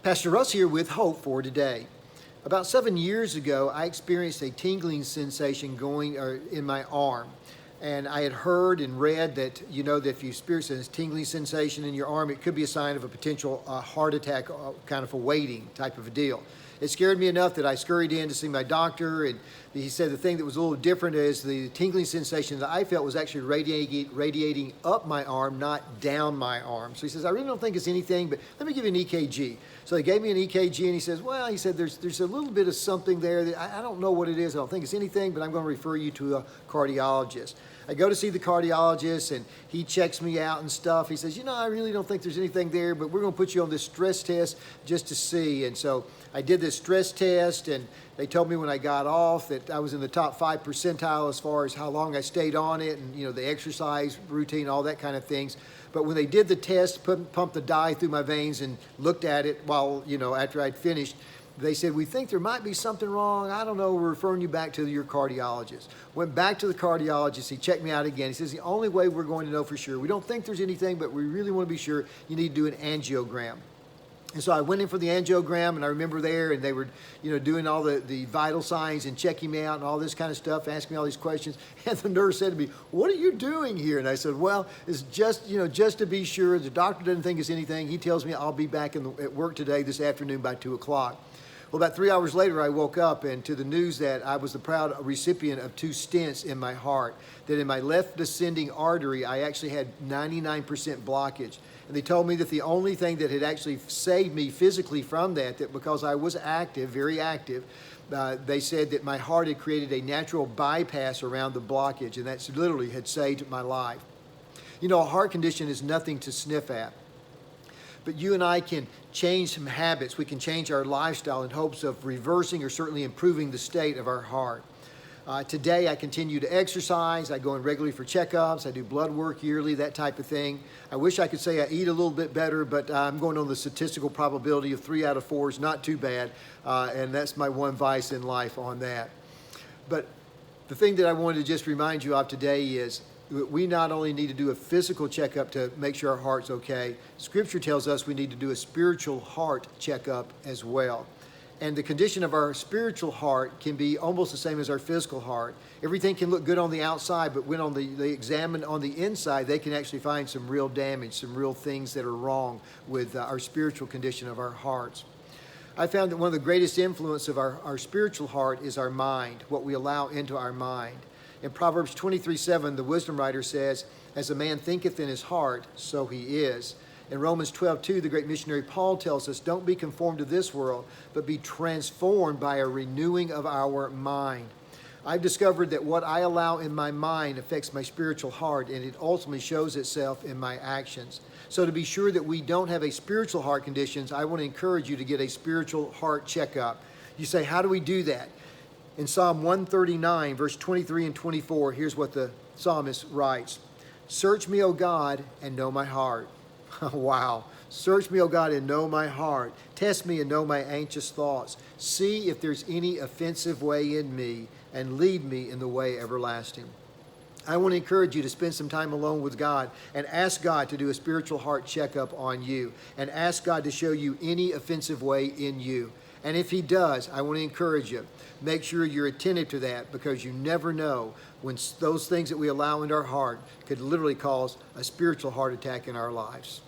Pastor Russ here with hope for today. About 7 years ago, I experienced a tingling sensation going in my arm. And I had heard and read that, that if you experience this tingling sensation in your arm, it could be a sign of a potential heart attack, kind of a waiting type of a deal. It scared me enough that I scurried in to see my doctor, and he said the thing that was a little different is the tingling sensation that I felt was actually radiating up my arm, not down my arm. So he says, I really don't think it's anything, but let me give you an EKG. So they gave me an EKG, and he says, there's a little bit of something there that I don't know what it is. I don't think it's anything, but I'm going to refer you to a cardiologist. I go to see the cardiologist, and he checks me out and stuff. He says, I really don't think there's anything there, but we're going to put you on this stress test just to see. And so I did this stress test, and they told me when I got off that I was in the top 5 percentile as far as how long I stayed on it, and the exercise routine, all that kind of things. But when they did the test, pumped the dye through my veins and looked at it while, after I'd finished, they said, we think there might be something wrong. I don't know, we're referring you back to your cardiologist. Went back to the cardiologist, he checked me out again. He says, the only way we're going to know for sure, we don't think there's anything, but we really want to be sure, you need to do an angiogram. And so I went in for the angiogram, and I remember there, and they were, doing all the vital signs and checking me out and all this kind of stuff, asking me all these questions. And the nurse said to me, what are you doing here? And I said, well, it's just, just to be sure. The doctor doesn't think it's anything. He tells me I'll be back at work today, this afternoon by 2 o'clock. Well, about 3 hours later, I woke up and to the news that I was the proud recipient of 2 stents in my heart, that in my left descending artery, I actually had 99% blockage. And they told me that the only thing that had actually saved me physically from that because I was active, very active, they said that my heart had created a natural bypass around the blockage, and that literally had saved my life. A heart condition is nothing to sniff at. But you and I can change some habits. We can change our lifestyle in hopes of reversing or certainly improving the state of our heart. Today, I continue to exercise. I go in regularly for checkups. I do blood work yearly, that type of thing. I wish I could say I eat a little bit better, but I'm going on the statistical probability of 3 out of 4 is not too bad, and that's my one vice in life on that. But the thing that I wanted to just remind you of today is we not only need to do a physical checkup to make sure our heart's okay, Scripture tells us we need to do a spiritual heart checkup as well. And the condition of our spiritual heart can be almost the same as our physical heart. Everything can look good on the outside, but when they examine on the inside, they can actually find some real damage, some real things that are wrong with our spiritual condition of our hearts. I found that one of the greatest influence of our spiritual heart is our mind, what we allow into our mind. In Proverbs 23:7, the wisdom writer says, as a man thinketh in his heart, so he is. In Romans 12:2, the great missionary Paul tells us, don't be conformed to this world, but be transformed by a renewing of our mind. I've discovered that what I allow in my mind affects my spiritual heart, and it ultimately shows itself in my actions. So to be sure that we don't have a spiritual heart conditions, I want to encourage you to get a spiritual heart checkup. You say, how do we do that? In Psalm 139, verse 23 and 24, here's what the psalmist writes. Search me, O God, and know my heart. Wow. Search me, O God, and know my heart. Test me and know my anxious thoughts. See if there's any offensive way in me, and lead me in the way everlasting. I want to encourage you to spend some time alone with God and ask God to do a spiritual heart checkup on you, and ask God to show you any offensive way in you. And if he does, I want to encourage you, make sure you're attentive to that, because you never know when those things that we allow into our heart could literally cause a spiritual heart attack in our lives.